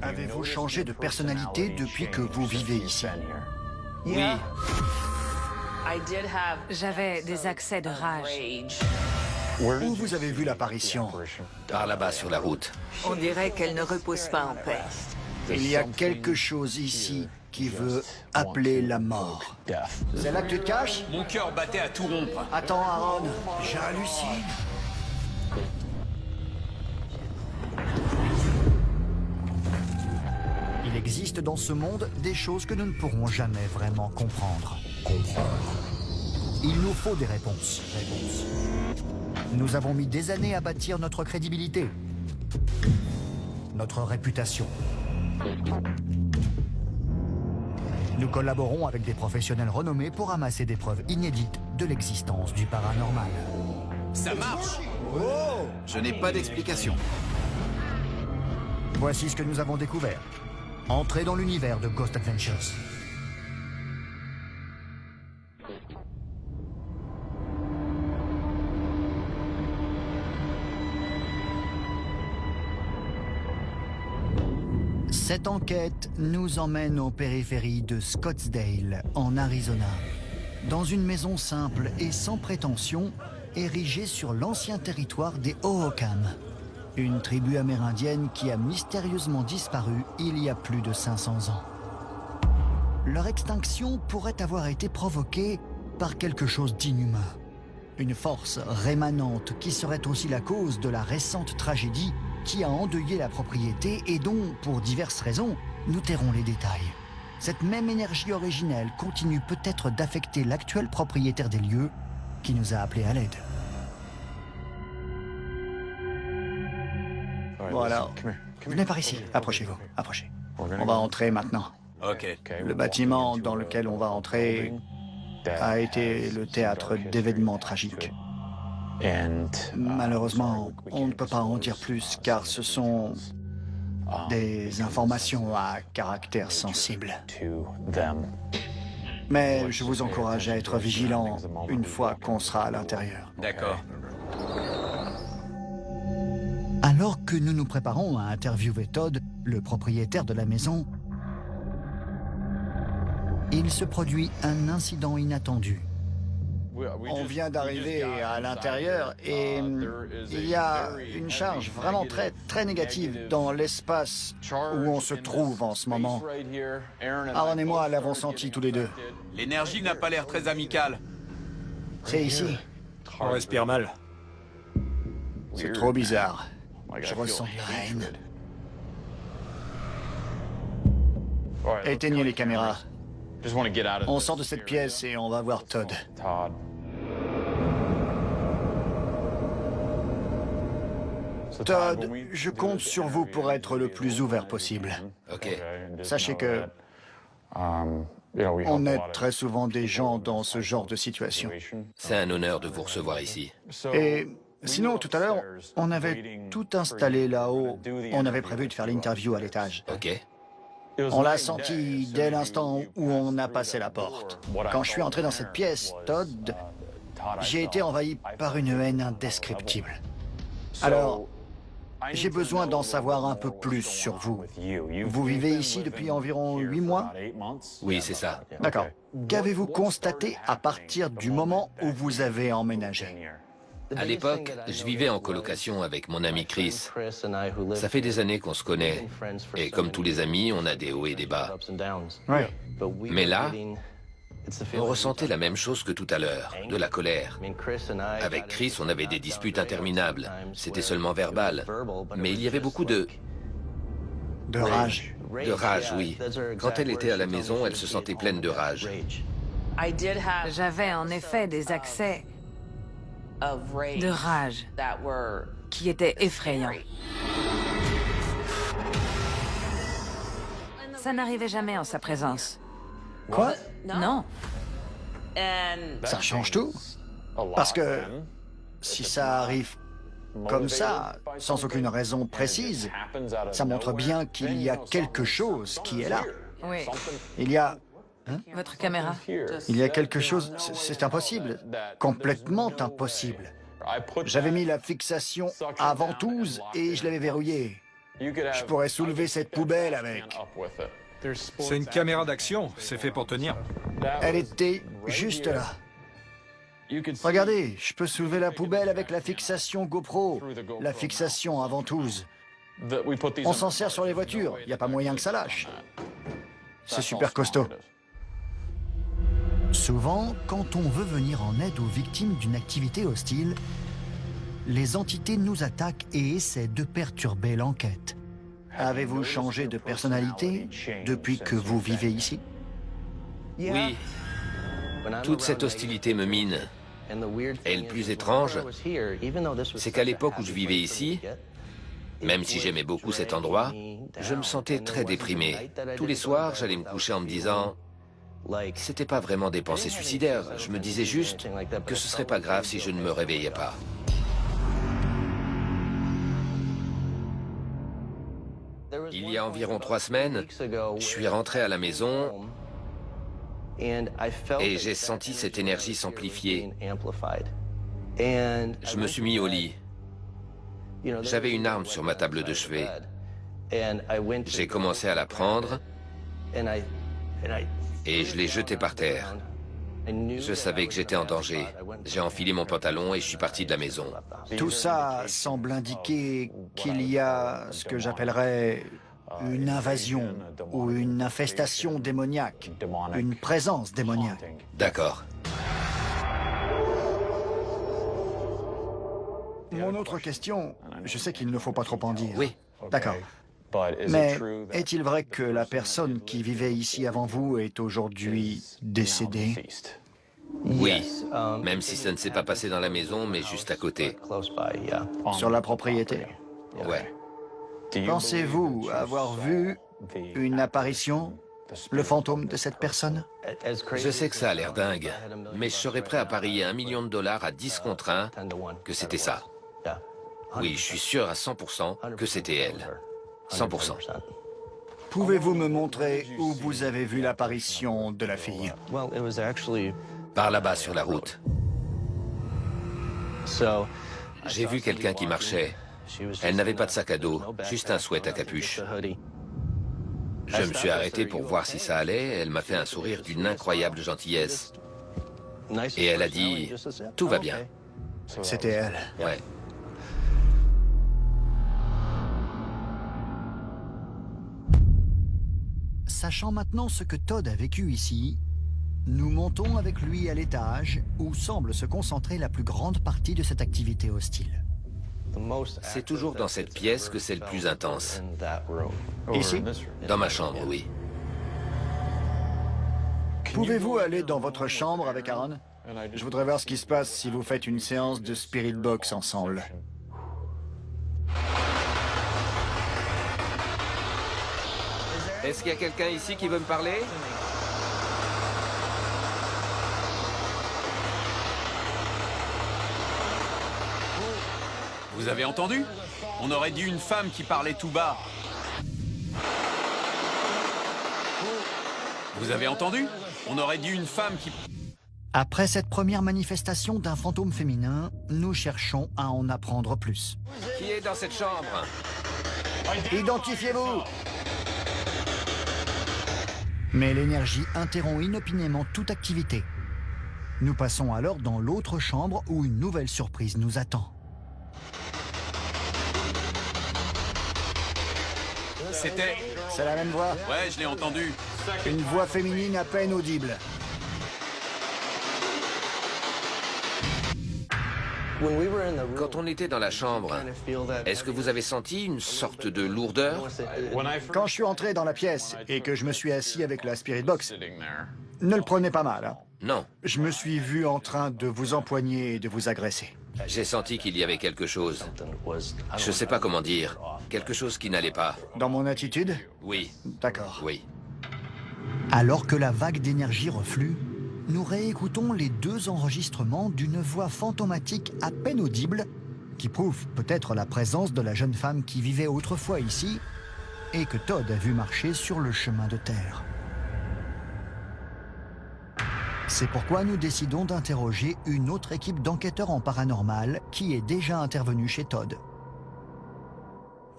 Avez-vous changé de personnalité depuis que vous vivez ici? Oui. J'avais des accès de rage. Où vous avez vu l'apparition? Par là-bas sur la route. On dirait qu'elle ne repose pas en paix. Il y a quelque chose ici qui veut appeler la mort. C'est là que tu te caches? Mon cœur battait à tout rompre. Attends, Aaron, j'hallucine. Il existe dans ce monde des choses que nous ne pourrons jamais vraiment comprendre. Il nous faut des réponses. Nous avons mis des années à bâtir notre crédibilité, notre réputation. Nous collaborons avec des professionnels renommés pour amasser des preuves inédites de l'existence du paranormal. Ça marche. Je n'ai pas d'explication. Voici ce que nous avons découvert. Entrez dans l'univers de Ghost Adventures. Cette enquête nous emmène aux périphéries de Scottsdale, en Arizona. Dans une maison simple et sans prétention, érigée sur l'ancien territoire des Hohokam. Une tribu amérindienne qui a mystérieusement disparu il y a plus de 500 ans. Leur extinction pourrait avoir été provoquée par quelque chose d'inhumain. Une force rémanente qui serait aussi la cause de la récente tragédie qui a endeuillé la propriété et dont, pour diverses raisons, nous tairons les détails. Cette même énergie originelle continue peut-être d'affecter l'actuel propriétaire des lieux qui nous a appelés à l'aide. Bon alors, venez par ici, approchez-vous, approchez. On va entrer maintenant. Ok. Le bâtiment dans lequel on va entrer a été le théâtre d'événements tragiques. Malheureusement, on ne peut pas en dire plus car ce sont des informations à caractère sensible. Mais je vous encourage à être vigilant une fois qu'on sera à l'intérieur. D'accord. Alors que nous nous préparons à interviewer Todd, le propriétaire de la maison, il se produit un incident inattendu. On vient d'arriver à l'intérieur et il y a une charge vraiment très négative dans l'espace où on se trouve en ce moment. Aaron et moi l'avons senti tous les deux. L'énergie n'a pas l'air très amicale. C'est ici. On respire mal. C'est trop bizarre. Je ressens de la haine. Éteignez les caméras. On sort de cette pièce et on va voir Todd. Todd, je compte sur vous pour être le plus ouvert possible. Ok. Sachez que on aide très souvent des gens dans ce genre de situation. C'est un honneur de vous recevoir ici. Et sinon, tout à l'heure, on avait tout installé là-haut. On avait prévu de faire l'interview à l'étage. Ok. On l'a senti dès l'instant où on a passé la porte. Quand je suis entré dans cette pièce, Todd, j'ai été envahi par une haine indescriptible. Alors, j'ai besoin d'en savoir un peu plus sur vous. Vous vivez ici depuis environ 8 mois? Oui, c'est ça. D'accord. Qu'avez-vous constaté à partir du moment où vous avez emménagé? À l'époque, je vivais en colocation avec mon ami Chris. Ça fait des années qu'on se connaît. Et comme tous les amis, on a des hauts et des bas. Oui. Mais là, on ressentait la même chose que tout à l'heure, de la colère. Avec Chris, on avait des disputes interminables. C'était seulement verbal. Mais il y avait beaucoup de rage. De rage, oui. Quand elle était à la maison, elle se sentait pleine de rage. J'avais en effet des accès de rage qui étaient effrayants. Ça n'arrivait jamais en sa présence. Quoi? Non. Ça change tout. Parce que si ça arrive comme ça, sans aucune raison précise, ça montre bien qu'il y a quelque chose qui est là. Oui. Il y a... Votre caméra? Il y a quelque chose... C'est impossible. Complètement impossible. J'avais mis la fixation à ventouse et je l'avais verrouillée. Je pourrais soulever cette poubelle avec. C'est une caméra d'action, c'est fait pour tenir. Elle était juste là. Regardez, je peux soulever la poubelle avec la fixation GoPro, la fixation à ventouse. On s'en sert sur les voitures, il n'y a pas moyen que ça lâche. C'est super costaud. Souvent, quand on veut venir en aide aux victimes d'une activité hostile, les entités nous attaquent et essaient de perturber l'enquête. Avez-vous changé de personnalité depuis que vous vivez ici? Oui. Toute cette hostilité me mine. Et le plus étrange, c'est qu'à l'époque où je vivais ici, même si j'aimais beaucoup cet endroit, je me sentais très déprimé. Tous les soirs, j'allais me coucher en me disant... C'était pas vraiment des pensées suicidaires. Je me disais juste que ce serait pas grave si je ne me réveillais pas. Il y a environ 3 semaines, je suis rentré à la maison et j'ai senti cette énergie s'amplifier. Je me suis mis au lit. J'avais une arme sur ma table de chevet. J'ai commencé à la prendre et je l'ai jetée par terre. Je savais que j'étais en danger. J'ai enfilé mon pantalon et je suis parti de la maison. Tout ça semble indiquer qu'il y a ce que j'appellerais une invasion ou une infestation démoniaque, une présence démoniaque. D'accord. Mon autre question, je sais qu'il ne faut pas trop en dire. Oui. D'accord. Mais est-il vrai que la personne qui vivait ici avant vous est aujourd'hui décédée? Oui, même si ça ne s'est pas passé dans la maison, mais juste à côté. Sur la propriété? Ouais. Pensez-vous avoir vu une apparition, le fantôme de cette personne? Je sais que ça a l'air dingue, mais je serais prêt à parier $1 million à 10 contre 1 que c'était ça. Oui, je suis sûr à 100% que c'était elle. 100%. Pouvez-vous me montrer où vous avez vu l'apparition de la fille? Par là-bas sur la route. J'ai vu quelqu'un qui marchait. Elle n'avait pas de sac à dos, juste un sweat à capuche. Je me suis arrêté pour voir si ça allait. Elle m'a fait un sourire d'une incroyable gentillesse. Et elle a dit « Tout va bien ». C'était elle. Ouais. Sachant maintenant ce que Todd a vécu ici, nous montons avec lui à l'étage où semble se concentrer la plus grande partie de cette activité hostile. C'est toujours dans cette pièce que c'est le plus intense. Ici? Dans ma chambre, oui. Pouvez-vous aller dans votre chambre avec Aaron? Je voudrais voir ce qui se passe si vous faites une séance de Spirit Box ensemble. Est-ce qu'il y a quelqu'un ici qui veut me parler? Vous avez entendu? On aurait dit une femme qui parlait tout bas. Vous avez entendu? On aurait dit une femme qui... Après cette première manifestation d'un fantôme féminin, nous cherchons à en apprendre plus. Qui est dans cette chambre? Identifiez-vous! Mais l'énergie interrompt inopinément toute activité. Nous passons alors dans l'autre chambre où une nouvelle surprise nous attend. C'était... C'est la même voix? Ouais, je l'ai entendu. Une voix féminine à peine audible. Quand on était dans la chambre, est-ce que vous avez senti une sorte de lourdeur? Quand je suis entré dans la pièce et que je me suis assis avec la Spirit Box, ne le prenez pas mal, hein? Non. Je me suis vu en train de vous empoigner et de vous agresser. J'ai senti qu'il y avait quelque chose. Je sais pas comment dire. Quelque chose qui n'allait pas. Dans mon attitude? Oui. D'accord. Oui. Alors que la vague d'énergie reflue, nous réécoutons les 2 enregistrements d'une voix fantomatique à peine audible qui prouve peut-être la présence de la jeune femme qui vivait autrefois ici et que Todd a vu marcher sur le chemin de terre. C'est pourquoi nous décidons d'interroger une autre équipe d'enquêteurs en paranormal qui est déjà intervenue chez Todd.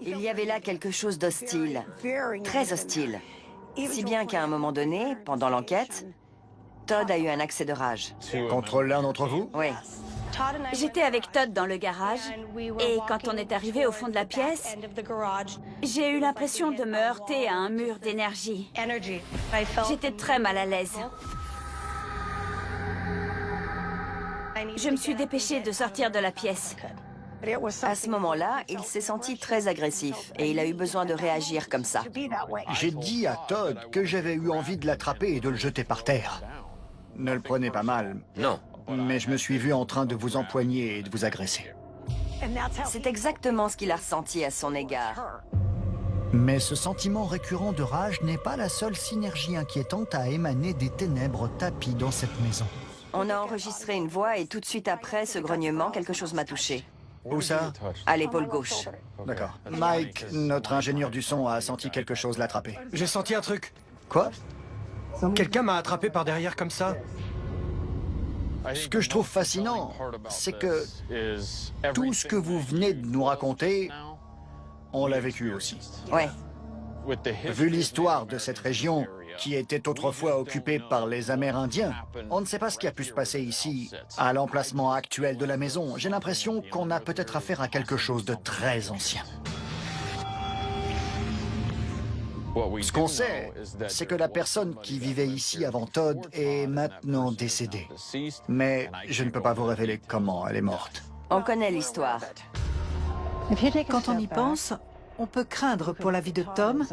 Il y avait là quelque chose d'hostile, très hostile. Si bien qu'à un moment donné, pendant l'enquête, Todd a eu un accès de rage. Contre l'un d'entre vous? Oui. J'étais avec Todd dans le garage, et quand on est arrivé au fond de la pièce, j'ai eu l'impression de me heurter à un mur d'énergie. J'étais très mal à l'aise. Je me suis dépêchée de sortir de la pièce. À ce moment-là, il s'est senti très agressif et il a eu besoin de réagir comme ça. J'ai dit à Todd que j'avais eu envie de l'attraper et de le jeter par terre. Ne le prenez pas mal. Non. Mais je me suis vu en train de vous empoigner et de vous agresser. C'est exactement ce qu'il a ressenti à son égard. Mais ce sentiment récurrent de rage n'est pas la seule synergie inquiétante à émaner des ténèbres tapies dans cette maison. On a enregistré une voix et tout de suite après ce grognement, quelque chose m'a touché. Où ça? À l'épaule gauche. D'accord. Mike, notre ingénieur du son, a senti quelque chose l'attraper. J'ai senti un truc. Quoi? Quelqu'un m'a attrapé par derrière comme ça. Ce que je trouve fascinant, c'est que tout ce que vous venez de nous raconter, on l'a vécu aussi. Ouais. Vu l'histoire de cette région, qui était autrefois occupée par les Amérindiens, on ne sait pas ce qui a pu se passer ici, à l'emplacement actuel de la maison. J'ai l'impression qu'on a peut-être affaire à quelque chose de très ancien. Ce qu'on sait, c'est que la personne qui vivait ici avant Todd est maintenant décédée. Mais je ne peux pas vous révéler comment elle est morte. On connaît l'histoire. Quand on y pense, on peut craindre pour la vie de Tom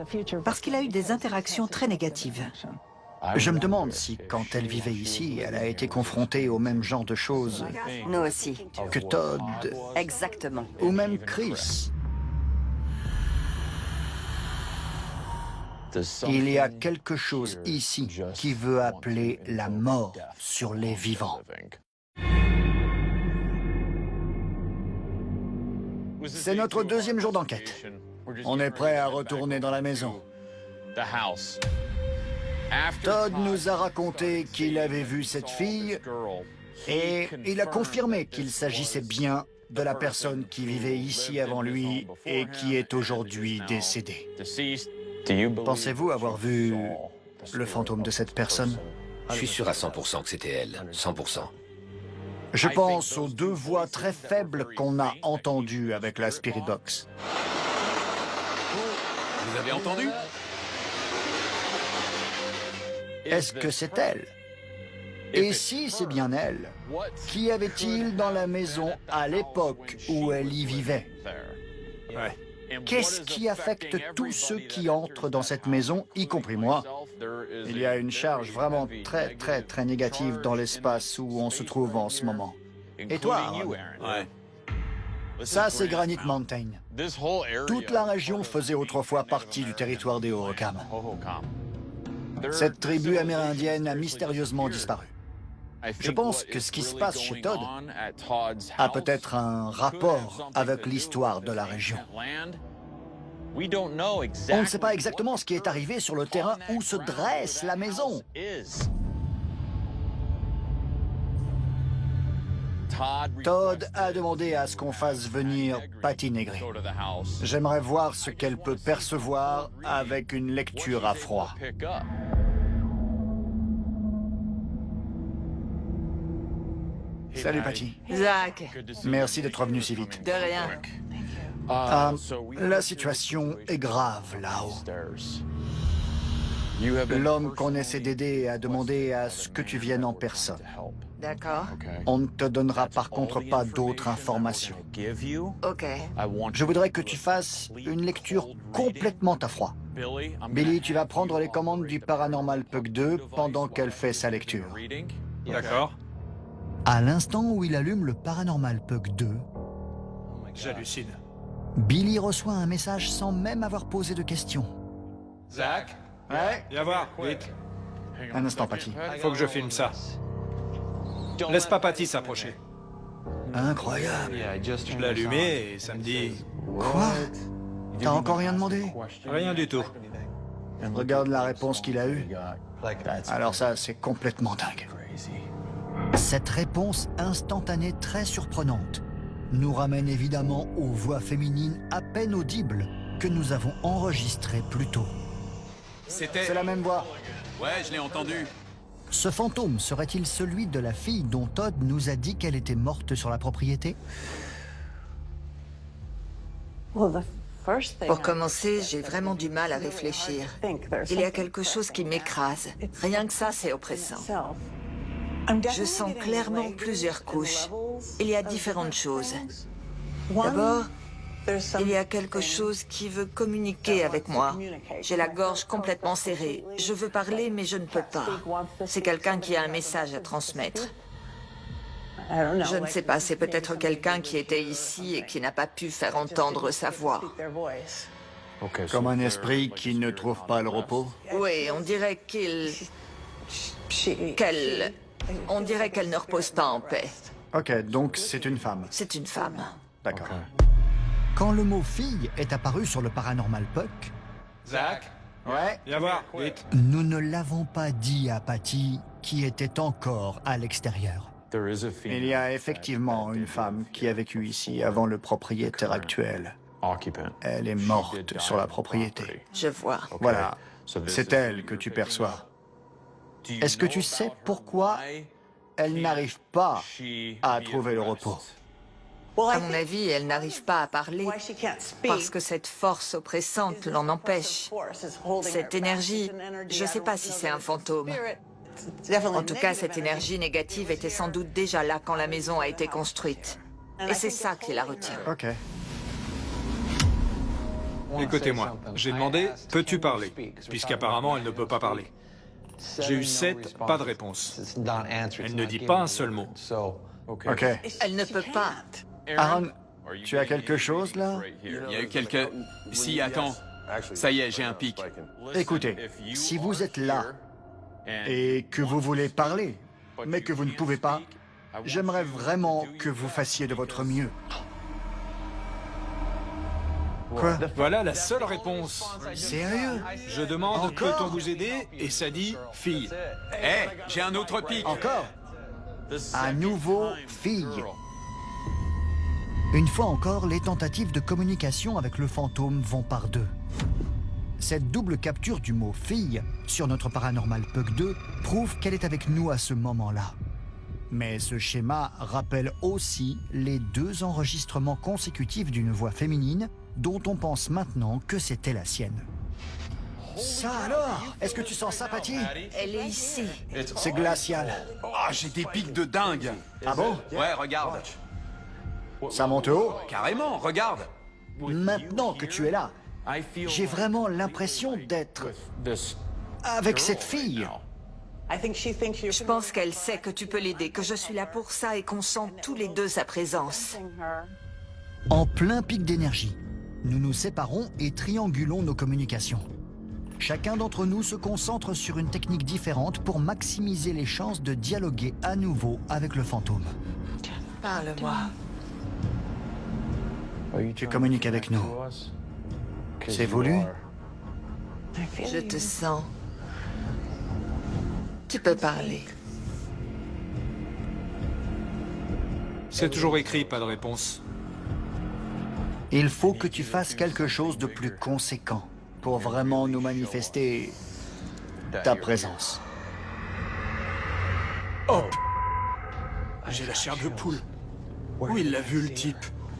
parce qu'il a eu des interactions très négatives. Je me demande si, quand elle vivait ici, elle a été confrontée au même genre de choses Nous aussi. que Todd, Exactement. ou même Chris. Il y a quelque chose ici qui veut appeler la mort sur les vivants. C'est notre deuxième jour d'enquête. On est prêt à retourner dans la maison. Todd nous a raconté qu'il avait vu cette fille et il a confirmé qu'il s'agissait bien de la personne qui vivait ici avant lui et qui est aujourd'hui décédée. Pensez-vous avoir vu le fantôme de cette personne? Je suis sûr à 100% que c'était elle. 100%. Je pense aux deux voix très faibles qu'on a entendues avec la Spirit Box. Vous avez entendu? Est-ce que c'est elle? Et si c'est bien elle, qu'y avait-il dans la maison à l'époque où elle y vivait? Ouais. Qu'est-ce qui affecte tous ceux qui entrent dans cette maison, y compris moi? Il y a une charge vraiment très négative dans l'espace où on se trouve en ce moment. Et toi, Aaron? Ouais. Ça, c'est Granite Mountain. Toute la région faisait autrefois partie du territoire des Hohokam. Cette tribu amérindienne a mystérieusement disparu. Je pense que ce qui se passe chez Todd a peut-être un rapport avec l'histoire de la région. On ne sait pas exactement ce qui est arrivé sur le terrain où se dresse la maison. Todd a demandé à ce qu'on fasse venir Patty Negri. J'aimerais voir ce qu'elle peut percevoir avec une lecture à froid. Salut Patty. Zach. Merci d'être venu si vite. De rien. La situation est grave là-haut. L'homme qu'on essaie d'aider a demandé à ce que tu viennes en personne. D'accord. On ne te donnera par contre pas d'autres informations. OK. Je voudrais que tu fasses une lecture complètement à froid. Billy, tu vas prendre les commandes du Paranormal Pug 2 pendant qu'elle fait sa lecture. D'accord. À l'instant où il allume le Paranormal Pug 2, J'hallucine. Billy reçoit un message sans même avoir posé de questions. Zach? Ouais? Viens voir, vite. Un instant, Patty. Faut que je filme ça. Laisse pas Patty s'approcher. Incroyable. Je l'ai allumé et ça me dit... Quoi? T'as encore rien demandé? Rien du tout. Regarde la réponse qu'il a eue. Alors ça, c'est complètement dingue. Cette réponse instantanée très surprenante nous ramène évidemment aux voix féminines à peine audibles que nous avons enregistrées plus tôt. C'était... C'est la même voix. Ouais, je l'ai entendu. Ce fantôme serait-il celui de la fille dont Todd nous a dit qu'elle était morte sur la propriété? Pour commencer, j'ai vraiment du mal à réfléchir. Il y a quelque chose qui m'écrase. Rien que ça, c'est oppressant. Je sens clairement plusieurs couches. Il y a différentes choses. D'abord, il y a quelque chose qui veut communiquer avec moi. J'ai la gorge complètement serrée. Je veux parler, mais je ne peux pas. C'est quelqu'un qui a un message à transmettre. Je ne sais pas, c'est peut-être quelqu'un qui était ici et qui n'a pas pu faire entendre sa voix. Comme un esprit qui ne trouve pas le repos? Oui, on dirait on dirait qu'elle ne repose pas en paix. Ok, donc c'est une femme. C'est une femme. D'accord. Quand le mot « fille » est apparu sur le Paranormal Puck, Zach? Ouais. Viens voir, vite. Nous ne l'avons pas dit à Patty, qui était encore à l'extérieur. Il y a effectivement une femme qui a vécu ici avant le propriétaire actuel. Elle est morte sur la propriété. Je vois. Voilà, c'est elle que tu perçois. Est-ce que tu sais pourquoi elle n'arrive pas à trouver le repos? À mon avis, elle n'arrive pas à parler parce que cette force oppressante l'en empêche. Cette énergie, je ne sais pas si c'est un fantôme. En tout cas, cette énergie négative était sans doute déjà là quand la maison a été construite. Et c'est ça qui la retient. Ok. Écoutez-moi, j'ai demandé « Peux-tu parler ?» Puisqu'apparemment, elle ne peut pas parler. J'ai eu 7, pas de réponse. Elle ne dit pas un seul mot. Ok. Elle ne peut pas. Aaron, tu as quelque chose là? Il y a eu quelques... Si, attends. Ça y est, j'ai un pic. Écoutez, si vous êtes là et que vous voulez parler, mais que vous ne pouvez pas, j'aimerais vraiment que vous fassiez de votre mieux. Quoi? Voilà la seule réponse. Sérieux? Je demande « Encore? Peut-on vous aider ?» et ça dit « Fille ». Hé, j'ai un autre pic. Encore? À nouveau, fille. Une fois encore, les tentatives de communication avec le fantôme vont par deux. Cette double capture du mot « fille » sur notre Paranormal Puck 2 prouve qu'elle est avec nous à ce moment-là. Mais ce schéma rappelle aussi les 2 enregistrements consécutifs d'une voix féminine dont on pense maintenant que c'était la sienne. Ça alors? Est-ce que tu sens ça, Patty? Elle est ici. C'est glacial. Ah, j'ai des pics de dingue. Ah bon? Ouais, regarde. Ça monte haut? Carrément, regarde. Maintenant que tu es là, j'ai vraiment l'impression d'être avec cette fille. Je pense qu'elle sait que tu peux l'aider, que je suis là pour ça et qu'on sent tous les deux sa présence. En plein pic d'énergie, nous nous séparons et triangulons nos communications. Chacun d'entre nous se concentre sur une technique différente pour maximiser les chances de dialoguer à nouveau avec le fantôme. Parle-moi. Tu communiques avec nous. C'est voulu? Je te sens. Tu peux parler. C'est toujours écrit, pas de réponse. Il faut que tu fasses quelque chose de plus conséquent pour vraiment nous manifester ta présence. Hop! J'ai la chair de poule. Où il l'a vu, le type?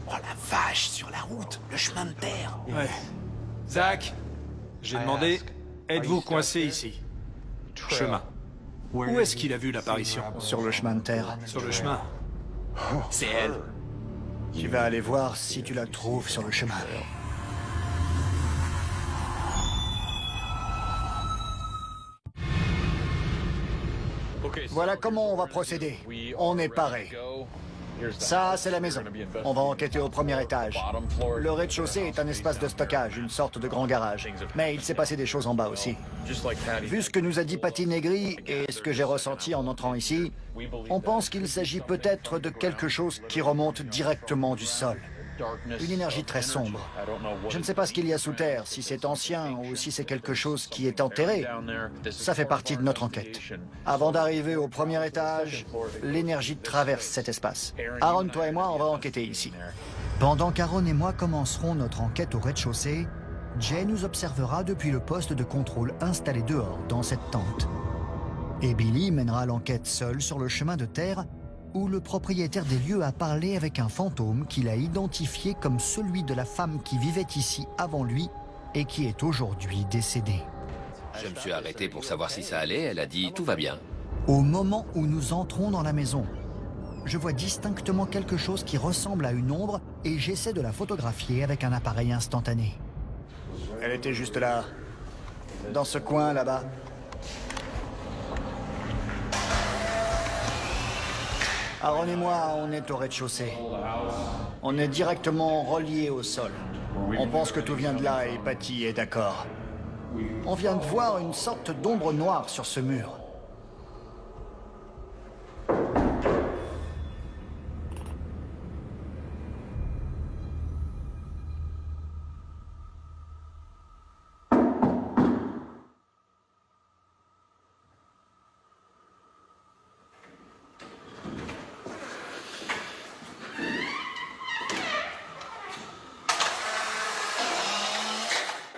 Oh la vache, sur la route, le chemin de terre. Ouais. Zach, j'ai demandé, êtes-vous coincé ici? Chemin. Où est-ce qu'il a vu l'apparition? Sur le chemin de terre. Sur le chemin. C'est elle. Tu vas aller voir si tu la trouves sur le chemin. Voilà comment on va procéder. On est paré. Ça, c'est la maison. On va enquêter au premier étage. Le rez-de-chaussée est un espace de stockage, une sorte de grand garage. Mais il s'est passé des choses en bas aussi. Vu ce que nous a dit Patty Negri et ce que j'ai ressenti en entrant ici, on pense qu'il s'agit peut-être de quelque chose qui remonte directement du sol. Une énergie très sombre. Je ne sais pas ce qu'il y a sous terre, si c'est ancien ou si c'est quelque chose qui est enterré. Ça fait partie de notre enquête. Avant d'arriver au premier étage, l'énergie traverse cet espace. Aaron, toi et moi, on va enquêter ici. Pendant qu'Aaron et moi commencerons notre enquête au rez-de-chaussée, Jay nous observera depuis le poste de contrôle installé dehors, dans cette tente. Et Billy mènera l'enquête seul sur le chemin de terre où le propriétaire des lieux a parlé avec un fantôme qu'il a identifié comme celui de la femme qui vivait ici avant lui et qui est aujourd'hui décédée. Je me suis arrêté pour savoir si ça allait, elle a dit « tout va bien ». Au moment où nous entrons dans la maison, je vois distinctement quelque chose qui ressemble à une ombre et j'essaie de la photographier avec un appareil instantané. Elle était juste là, dans ce coin là-bas. Aaron et moi, on est au rez-de-chaussée. On est directement reliés au sol. On pense que tout vient de là et Patty est d'accord. On vient de voir une sorte d'ombre noire sur ce mur.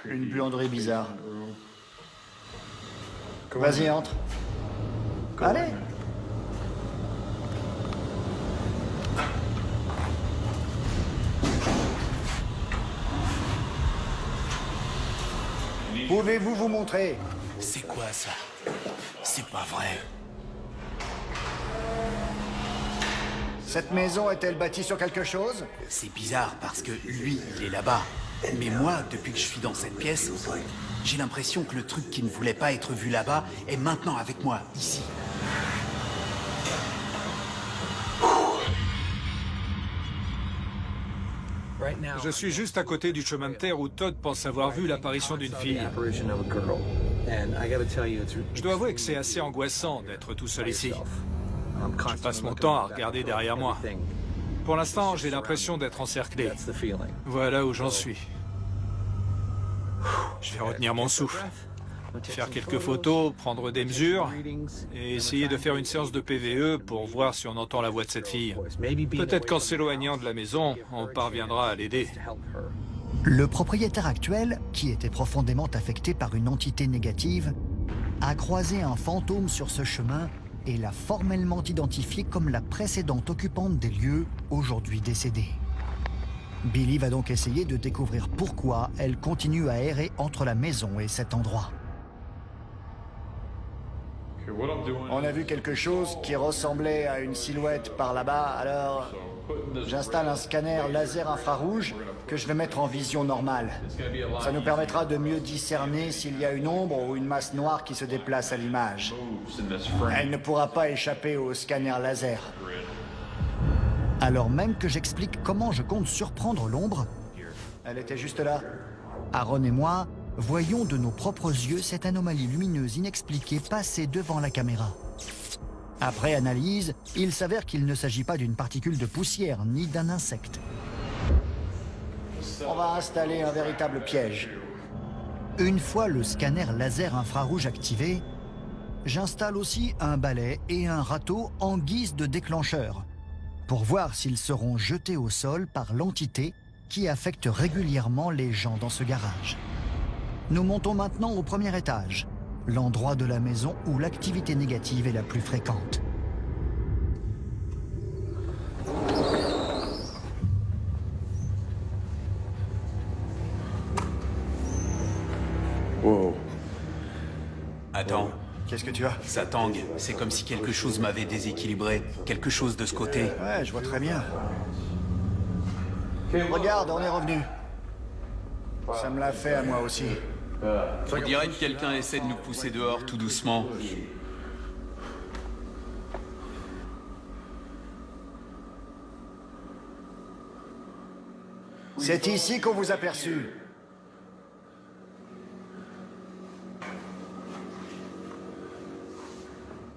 Une buanderie bizarre. Vas-y, entre. Allez. Pouvez-vous vous montrer? C'est quoi ça? C'est pas vrai. Cette maison est-elle bâtie sur quelque chose? C'est bizarre parce que lui, il est là-bas. Mais moi, depuis que je suis dans cette pièce, j'ai l'impression que le truc qui ne voulait pas être vu là-bas est maintenant avec moi, ici. Je suis juste à côté du chemin de terre où Todd pense avoir vu l'apparition d'une fille. Je dois avouer que c'est assez angoissant d'être tout seul ici. Je passe mon temps à regarder derrière moi. Pour l'instant, j'ai l'impression d'être encerclé. Voilà où j'en suis. Je vais retenir mon souffle, faire quelques photos, prendre des mesures et essayer de faire une séance de PVE pour voir si on entend la voix de cette fille. Peut-être qu'en s'éloignant de la maison, on parviendra à l'aider. Le propriétaire actuel, qui était profondément affecté par une entité négative, a croisé un fantôme sur ce chemin et l'a formellement identifié comme la précédente occupante des lieux, aujourd'hui décédée. Billy va donc essayer de découvrir pourquoi elle continue à errer entre la maison et cet endroit. On a vu quelque chose qui ressemblait à une silhouette par là-bas, alors j'installe un scanner laser infrarouge que je vais mettre en vision normale. Ça nous permettra de mieux discerner s'il y a une ombre ou une masse noire qui se déplace à l'image. Elle ne pourra pas échapper au scanner laser. Alors même que j'explique comment je compte surprendre l'ombre, elle était juste là. Aaron et moi voyons de nos propres yeux cette anomalie lumineuse inexpliquée passer devant la caméra. Après analyse, il s'avère qu'il ne s'agit pas d'une particule de poussière ni d'un insecte. On va installer un véritable piège. Une fois le scanner laser infrarouge activé, j'installe aussi un balai et un râteau en guise de déclencheur, pour voir s'ils seront jetés au sol par l'entité qui affecte régulièrement les gens dans ce garage. Nous montons maintenant au premier étage, l'endroit de la maison où l'activité négative est la plus fréquente. Wow. Attends. Qu'est-ce que tu as? Ça tangue. C'est comme si quelque chose m'avait déséquilibré. Quelque chose de ce côté. Ouais, je vois très bien. Regarde, on est revenu. Ça me l'a fait à moi aussi. On dirait que quelqu'un essaie de nous pousser dehors tout doucement. C'est ici qu'on vous a perçu.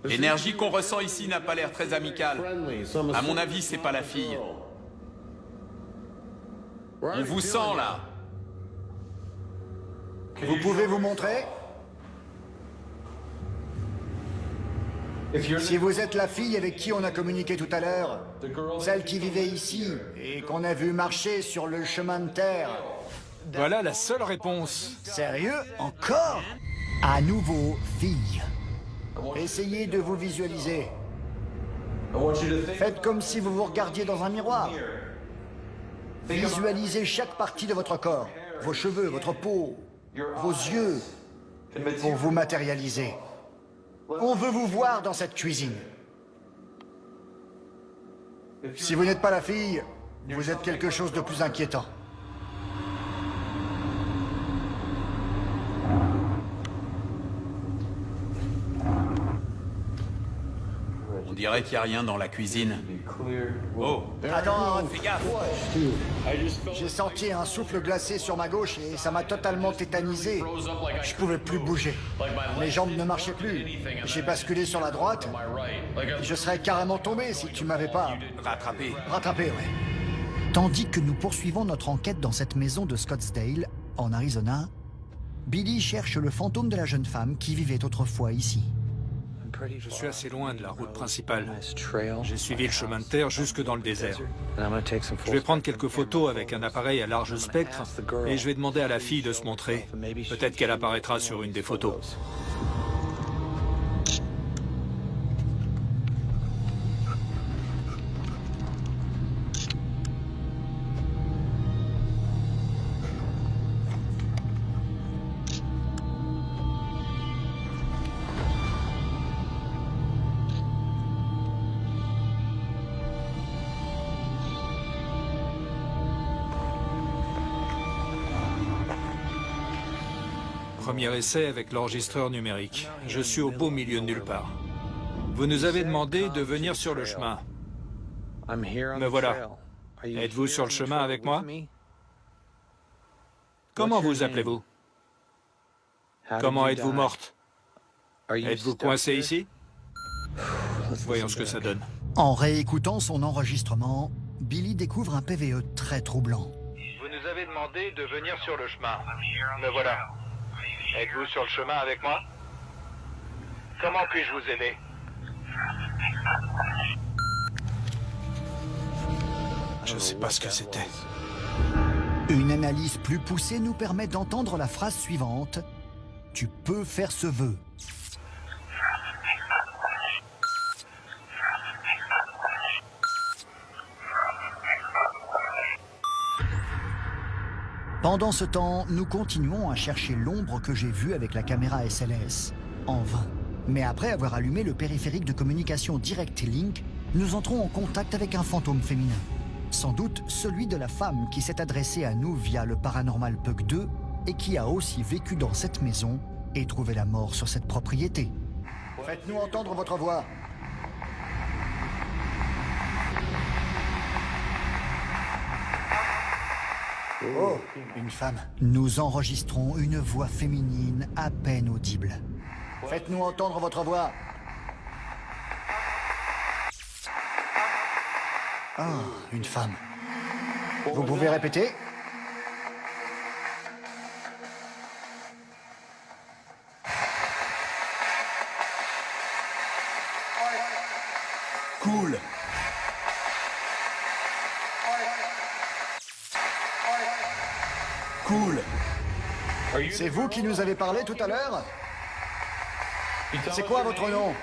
L'énergie qu'on ressent ici n'a pas l'air très amicale. À mon avis, c'est pas la fille. On vous sent, là. Vous pouvez vous montrer? Si vous êtes la fille avec qui on a communiqué tout à l'heure, celle qui vivait ici et qu'on a vu marcher sur le chemin de terre. Voilà la seule réponse. Sérieux? Encore? À nouveau, fille. Essayez de vous visualiser. Faites comme si vous vous regardiez dans un miroir. Visualisez chaque partie de votre corps, vos cheveux, votre peau, vos yeux, pour vous matérialiser. On veut vous voir dans cette cuisine. Si vous n'êtes pas la fille, vous êtes quelque chose de plus inquiétant. On dirait qu'il n'y a rien dans la cuisine. Oh! Attends, fais gaffe! J'ai senti un souffle glacé sur ma gauche et ça m'a totalement tétanisé. Je pouvais plus bouger. Mes jambes ne marchaient plus. J'ai basculé sur la droite. Je serais carrément tombé si tu m'avais pas... Rattrapé. Rattrapé, ouais. Tandis que nous poursuivons notre enquête dans cette maison de Scottsdale, en Arizona, Billy cherche le fantôme de la jeune femme qui vivait autrefois ici. Je suis assez loin de la route principale. J'ai suivi le chemin de terre jusque dans le désert. Je vais prendre quelques photos avec un appareil à large spectre et je vais demander à la fille de se montrer. Peut-être qu'elle apparaîtra sur une des photos. Premier essai avec l'enregistreur numérique. Je suis au beau milieu de nulle part. Vous nous avez demandé de venir sur le chemin. Me voilà. Êtes-vous sur le chemin avec moi? Comment vous appelez-vous? Comment êtes-vous morte? Êtes-vous coincée ici? Voyons ce que ça donne. En réécoutant son enregistrement, Billy découvre un PVE très troublant. Vous nous avez demandé de venir sur le chemin. Me voilà. Êtes-vous sur le chemin avec moi? Comment puis-je vous aider? Je ne sais pas ce que c'était. Une analyse plus poussée nous permet d'entendre la phrase suivante. Tu peux faire ce vœu. Pendant ce temps, nous continuons à chercher l'ombre que j'ai vue avec la caméra SLS. En vain. Mais après avoir allumé le périphérique de communication Direct Link, nous entrons en contact avec un fantôme féminin. Sans doute celui de la femme qui s'est adressée à nous via le Paranormal Pug 2 et qui a aussi vécu dans cette maison et trouvé la mort sur cette propriété. Faites-nous entendre votre voix. Oh, une femme. Nous enregistrons une voix féminine à peine audible. Faites-nous entendre votre voix. Ah, Une femme. Vous pouvez répéter? Cool. Cool. C'est vous qui nous avez parlé tout à l'heure? C'est quoi votre nom?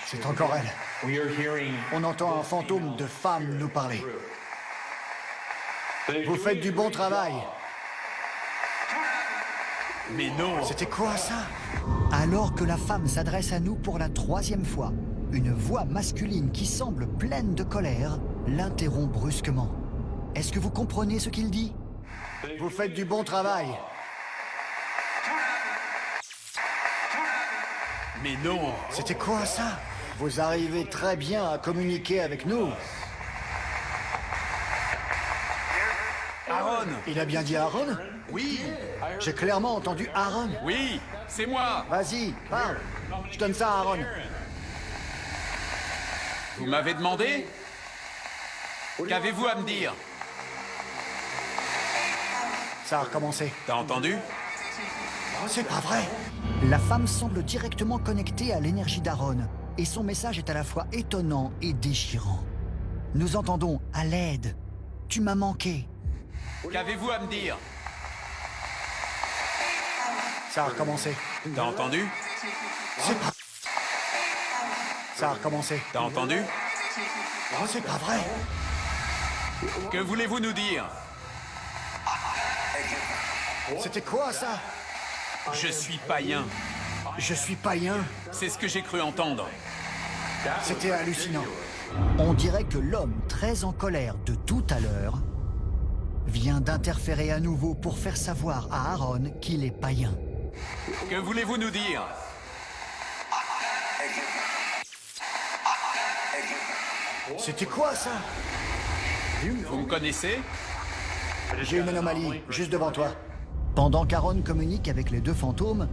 C'est encore elle. On entend un fantôme de femme nous parler. Vous faites du bon travail. Mais non. C'était quoi ça? Alors que la femme s'adresse à nous pour la 3e fois, une voix masculine qui semble pleine de colère l'interrompt brusquement. Est-ce que vous comprenez ce qu'il dit? Vous faites du bon travail. Mais non. C'était quoi ça? Vous arrivez très bien à communiquer avec nous. Aaron. Il a bien dit Aaron? Oui. J'ai clairement entendu Aaron. Oui, c'est moi. Vas-y, parle. Je donne ça à Aaron. Vous m'avez demandé? Qu'avez-vous à me dire? Ça a recommencé. T'as entendu? C'est pas vrai. La femme semble directement connectée à l'énergie d'Aaron, et son message est à la fois étonnant et déchirant. Nous entendons « À l'aide »,« Tu m'as manqué ». Qu'avez-vous à me dire? Ça a recommencé. T'as entendu? C'est pas... Ça a recommencé. T'as entendu? C'est pas vrai. Que voulez-vous nous dire? C'était quoi ça? Je suis païen. Je suis païen. C'est ce que j'ai cru entendre. C'était hallucinant. On dirait que l'homme très en colère de tout à l'heure vient d'interférer à nouveau pour faire savoir à Aaron qu'il est païen. Que voulez-vous nous dire? C'était quoi ça? Vous me connaissez? J'ai une anomalie, juste devant toi. Pendant qu'Aaron communique avec les deux fantômes,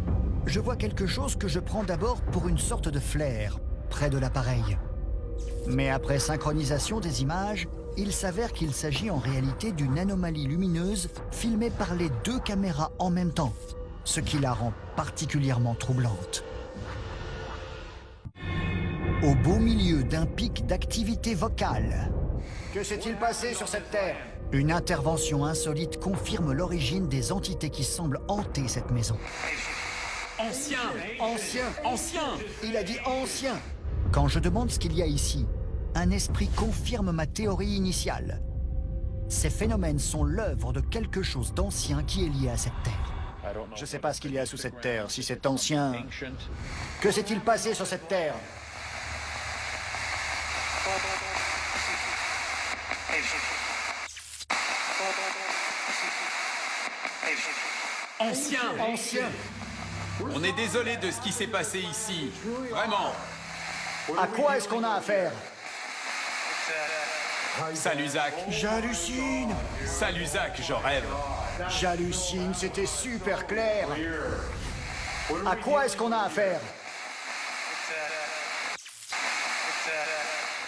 je vois quelque chose que je prends d'abord pour une sorte de flair, près de l'appareil. Mais après synchronisation des images, il s'avère qu'il s'agit en réalité d'une anomalie lumineuse filmée par les deux caméras en même temps, ce qui la rend particulièrement troublante. Au beau milieu d'un pic d'activité vocale, Que s'est-il passé sur cette terre? une intervention insolite confirme l'origine des entités qui semblent hanter cette maison. Ancien! Ancien. Ancien! Il a dit ancien. Quand je demande ce qu'il y a ici, un esprit confirme ma théorie initiale. Ces phénomènes sont l'œuvre de quelque chose d'ancien qui est lié à cette terre. Je sais pas ce qu'il y a sous cette terre, si c'est ancien. Que s'est-il passé sur cette terre? Ancien! Ancien. On est désolé de ce qui s'est passé ici. Vraiment. À quoi est-ce qu'on a affaire? Salut Zach. J'hallucine. Salut Zach, j'en rêve. J'hallucine, c'était super clair. À quoi est-ce qu'on a affaire?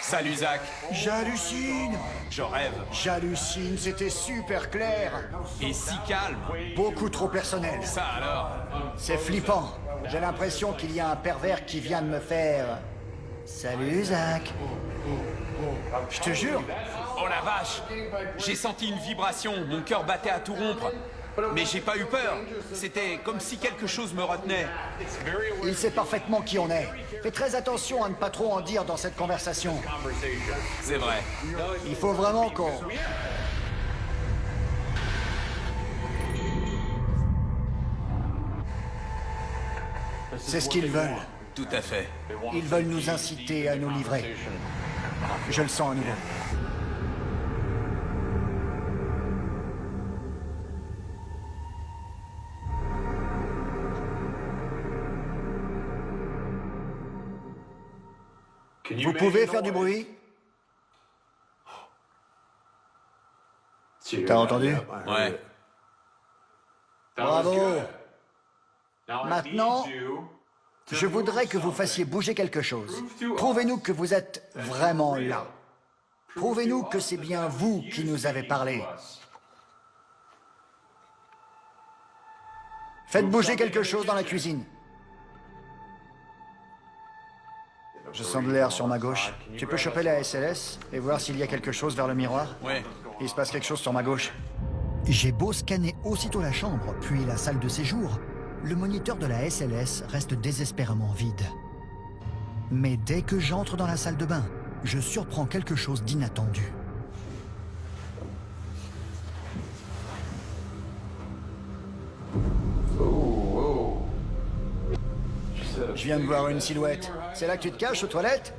Salut Zach. J'hallucine. J'en rêve. J'hallucine, c'était super clair. Et si calme. Beaucoup trop personnel. Ça alors. C'est flippant. J'ai l'impression qu'il y a un pervers qui vient de me faire... Salut, Zach. Je te jure. Oh la vache! J'ai senti une vibration, mon cœur battait à tout rompre. Mais j'ai pas eu peur. C'était comme si quelque chose me retenait. Il sait parfaitement qui on est. Fais très attention à ne pas trop en dire dans cette conversation. C'est vrai. Il faut vraiment qu'on... C'est ce qu'ils veulent. Tout à fait. Ils veulent nous inciter à nous livrer. Je le sens à nouveau. Vous pouvez faire du bruit? T'as entendu? Ouais. Bravo! Maintenant, je voudrais que vous fassiez bouger quelque chose. Prouvez-nous que vous êtes vraiment là. Prouvez-nous que c'est bien vous qui nous avez parlé. Faites bouger quelque chose dans la cuisine. Je sens de l'air sur ma gauche. Tu peux choper la SLS et voir s'il y a quelque chose vers le miroir? Ouais. Il se passe quelque chose sur ma gauche. J'ai beau scanner aussitôt la chambre, puis la salle de séjour, le moniteur de la SLS reste désespérément vide. Mais dès que j'entre dans la salle de bain, je surprends quelque chose d'inattendu. Je viens de voir une silhouette. C'est là que tu te caches aux toilettes?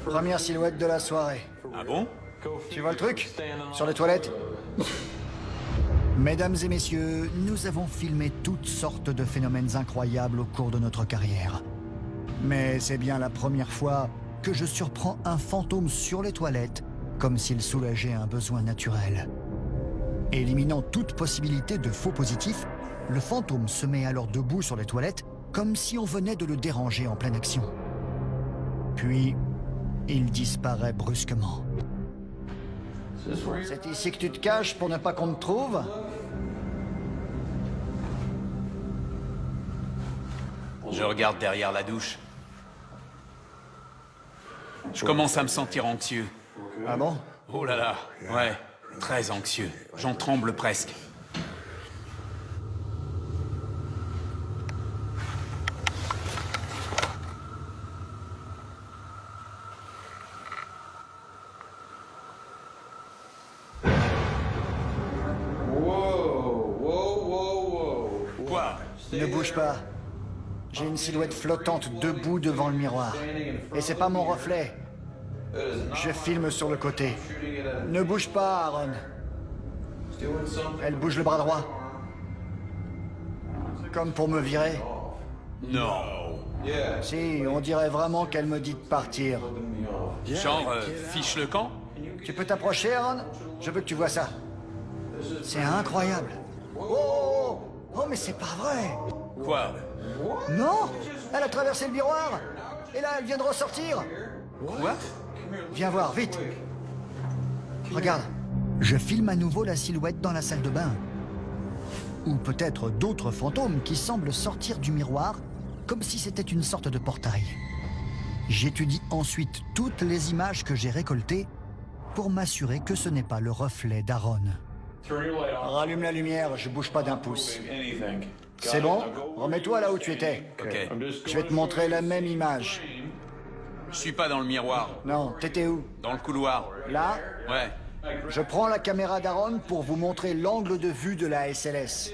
Première silhouette de la soirée. Ah bon? Tu vois le truc? Sur les toilettes? Mesdames et messieurs, nous avons filmé toutes sortes de phénomènes incroyables au cours de notre carrière. Mais c'est bien la première fois que je surprends un fantôme sur les toilettes, comme s'il soulageait un besoin naturel. Éliminant toute possibilité de faux positif, le fantôme se met alors debout sur les toilettes, comme si on venait de le déranger en pleine action. Puis, Il disparaît brusquement. C'est ici que tu te caches pour ne pas qu'on te trouve? Je regarde derrière la douche. Je commence à me sentir anxieux. Ah bon? Oh là là, ouais, très anxieux. J'en tremble presque. Quoi? Ne bouge pas. J'ai une silhouette flottante debout devant le miroir. Et c'est pas mon reflet. Je filme sur le côté. Ne bouge pas, Aaron. Elle bouge le bras droit. Comme pour me virer. Non. Si, on dirait vraiment qu'elle me dit de partir. Genre, fiche le camp? Tu peux t'approcher, Aaron? Je veux que tu vois ça. C'est incroyable. Oh, oh, mais c'est pas vrai. Quoi? Non, elle a traversé le miroir. Et là, elle vient de ressortir. Quoi? Viens voir, vite. Regarde. Je filme à nouveau la silhouette dans la salle de bain. Ou peut-être d'autres fantômes qui semblent sortir du miroir, comme si c'était une sorte de portail. J'étudie ensuite toutes les images que j'ai récoltées pour m'assurer que ce n'est pas le reflet d'Aaron. Rallume la lumière, je bouge pas d'un pouce. C'est bon? Remets-toi là où tu étais. Ok. Je vais te montrer la même image. Je suis pas dans le miroir. Non, t'étais où? Dans le couloir. Là? Ouais. Je prends la caméra d'Aaron pour vous montrer l'angle de vue de la SLS.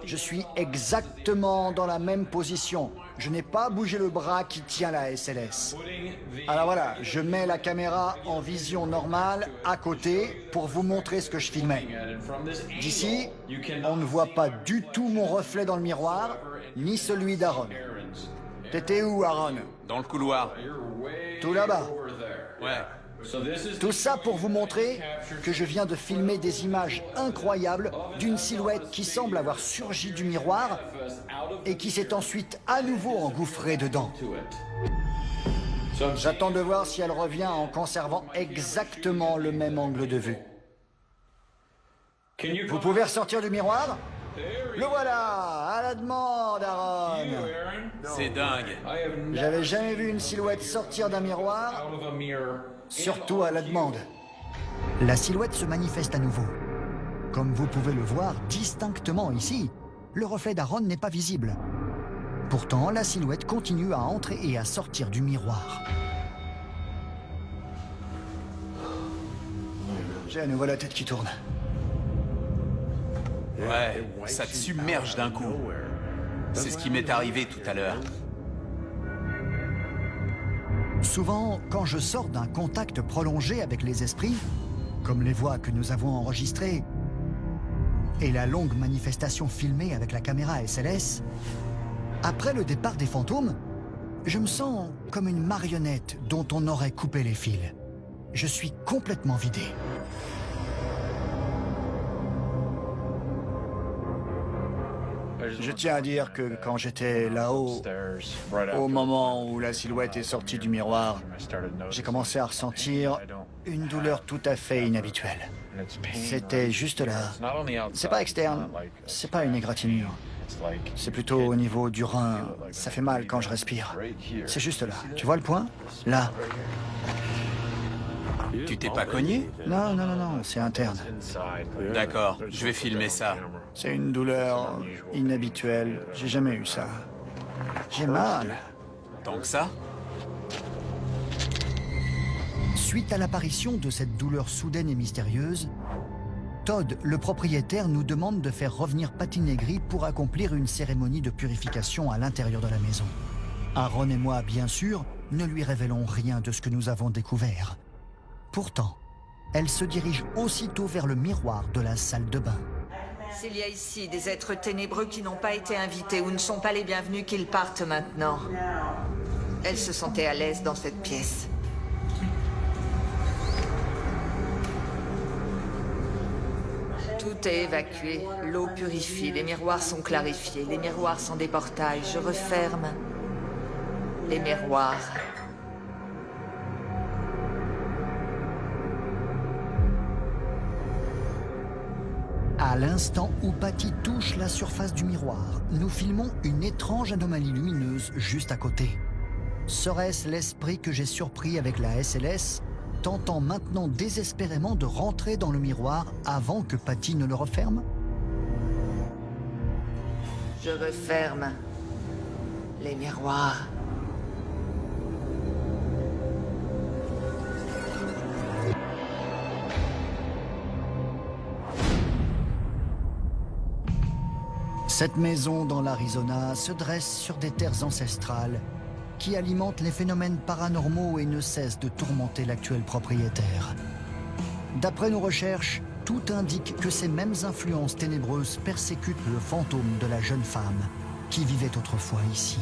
Je suis exactement dans la même position. Je n'ai pas bougé le bras qui tient la SLS. Alors voilà, je mets la caméra en vision normale à côté pour vous montrer ce que je filmais. D'ici, on ne voit pas du tout mon reflet dans le miroir, ni celui d'Aaron. T'étais où, Aaron? Dans le couloir. Tout là-bas. Ouais. Tout ça pour vous montrer que je viens de filmer des images incroyables d'une silhouette qui semble avoir surgi du miroir et qui s'est ensuite à nouveau engouffrée dedans. J'attends de voir si elle revient en conservant exactement le même angle de vue. Vous pouvez ressortir du miroir? Le voilà, à la demande, Aaron. C'est dingue. J'avais jamais vu une silhouette sortir d'un miroir, surtout à la demande. La silhouette se manifeste à nouveau. Comme vous pouvez le voir distinctement ici, le reflet d'Aaron n'est pas visible. Pourtant, la silhouette continue à entrer et à sortir du miroir. J'ai à nouveau la tête qui tourne. Ouais, ça te submerge d'un coup. C'est ce qui m'est arrivé tout à l'heure. Souvent, quand je sors d'un contact prolongé avec les esprits, comme les voix que nous avons enregistrées, et la longue manifestation filmée avec la caméra SLS, après le départ des fantômes, je me sens comme une marionnette dont on aurait coupé les fils. Je suis complètement vidé. Je tiens à dire que quand j'étais là-haut, au moment où la silhouette est sortie du miroir, j'ai commencé à ressentir une douleur tout à fait inhabituelle. C'était juste là. C'est pas externe, c'est pas une égratignure. C'est plutôt au niveau du rein. Ça fait mal quand je respire. C'est juste là. Tu vois le point? Là. Tu t'es pas cogné? Non, non, non, non, c'est interne. D'accord, je vais filmer ça. C'est une douleur inhabituelle. J'ai jamais eu ça. J'ai mal. Tant que ça? Suite à l'apparition de cette douleur soudaine et mystérieuse, Todd, le propriétaire, nous demande de faire revenir Patty Negri pour accomplir une cérémonie de purification à l'intérieur de la maison. Aaron et moi, bien sûr, ne lui révélons rien de ce que nous avons découvert. Pourtant, elle se dirige aussitôt vers le miroir de la salle de bain. S'il y a ici des êtres ténébreux qui n'ont pas été invités ou ne sont pas les bienvenus, qu'ils partent maintenant. Elle se sentait à l'aise dans cette pièce. Tout est évacué, l'eau purifie, les miroirs sont clarifiés, les miroirs sont des portails. Je referme les miroirs. À l'instant où Patty touche la surface du miroir, nous filmons une étrange anomalie lumineuse juste à côté. Serait-ce l'esprit que j'ai surpris avec la SLS, tentant maintenant désespérément de rentrer dans le miroir avant que Patty ne le referme? Je referme les miroirs. Cette maison dans l'Arizona se dresse sur des terres ancestrales qui alimentent les phénomènes paranormaux et ne cessent de tourmenter l'actuel propriétaire. D'après nos recherches, tout indique que ces mêmes influences ténébreuses persécutent le fantôme de la jeune femme qui vivait autrefois ici.